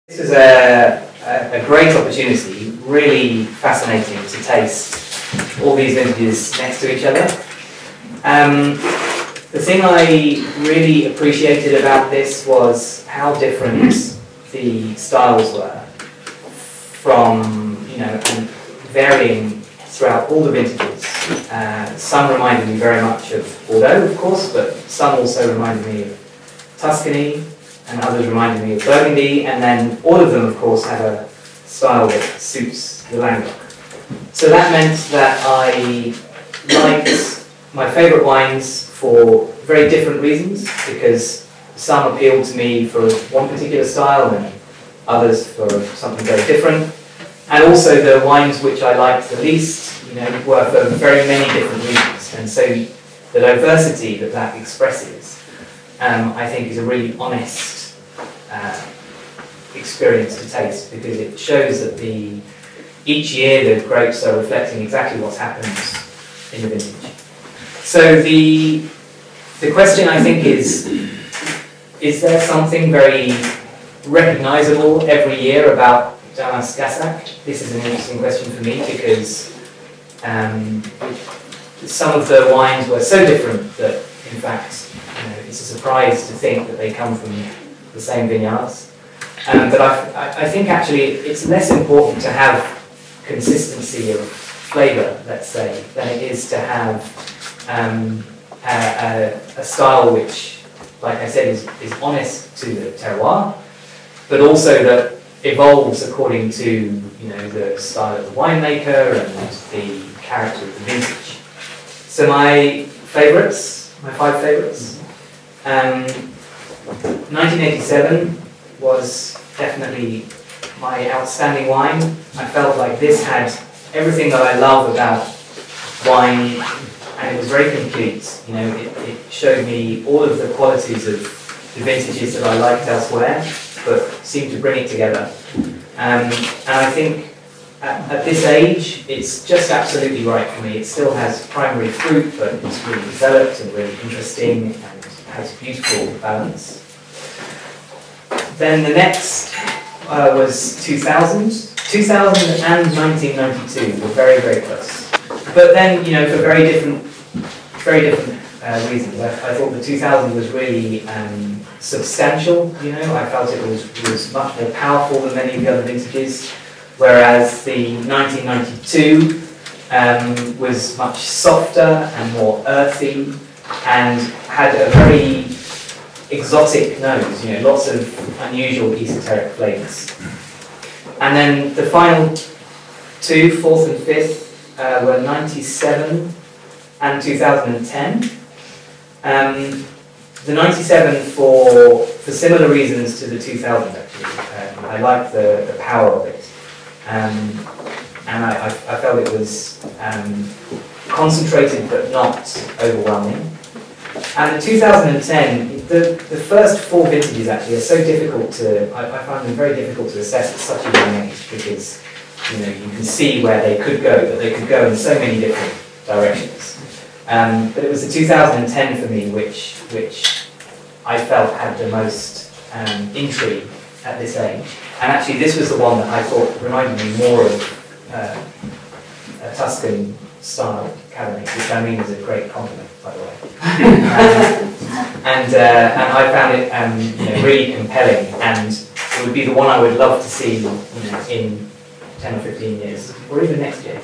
This was a great opportunity, really fascinating to taste all these vintages next to each other. The thing I really appreciated about this was how different the styles were from, and varying throughout all the vintages. Some reminded me very much of Bordeaux, of course, but some also reminded me of Tuscany, and others reminded me of Burgundy, and then all of them, of course, have a style that suits the Languedoc. So that meant that I liked my favourite wines for very different reasons, because some appealed to me for one particular style and others for something very different. And also the wines which I liked the least, were for very many different reasons. And so the diversity that that expresses, I think, is a really honest experience to taste, because it shows that each year the grapes are reflecting exactly what's happened in the vintage. So the question, I think, is there something very recognizable every year about Daumas Gassac? This is an interesting question for me, because some of the wines were so different that, in fact, it's a surprise to think that they come from the same vineyards. But I think actually it's less important to have consistency of flavour, let's say, than it is to have a style which, like I said, is honest to the terroir, but also that evolves according to the style of the winemaker and the character of the vintage. So my favourites, my 5 favourites. 1987 was definitely my outstanding wine. I felt like this had everything that I love about wine, and it was very complete. It showed me all of the qualities of the vintages that I liked elsewhere, but seemed to bring it together. And I think at this age, it's just absolutely right for me. It still has primary fruit, but it's really developed and really interesting and has beautiful balance. Then the next was 2000. 2000 and 1992 were very, very close. But then, for very different reasons. I thought the 2000 was really substantial. I felt it was much more powerful than many of the other vintages, whereas the 1992 was much softer and more earthy and had a very exotic nose, lots of unusual esoteric flavours. And then the final 2, 4th and 5th, were 97 and 2010. The 97 for similar reasons to the 2000, actually. I liked the power of it. And I felt it was concentrated but not overwhelming. And the 2010, the first 4 vintages actually are so difficult I find them very difficult to assess at such a young age, because you can see where they could go, but they could go in so many different directions. But it was the 2010 for me which I felt had the most intrigue at this age. And actually this was the one that I thought reminded me more of a Tuscan style Cabernet, which I mean is a great compliment, by the way. And I found it really compelling, and it would be the one I would love to see in 10 or 15 years, or even next year.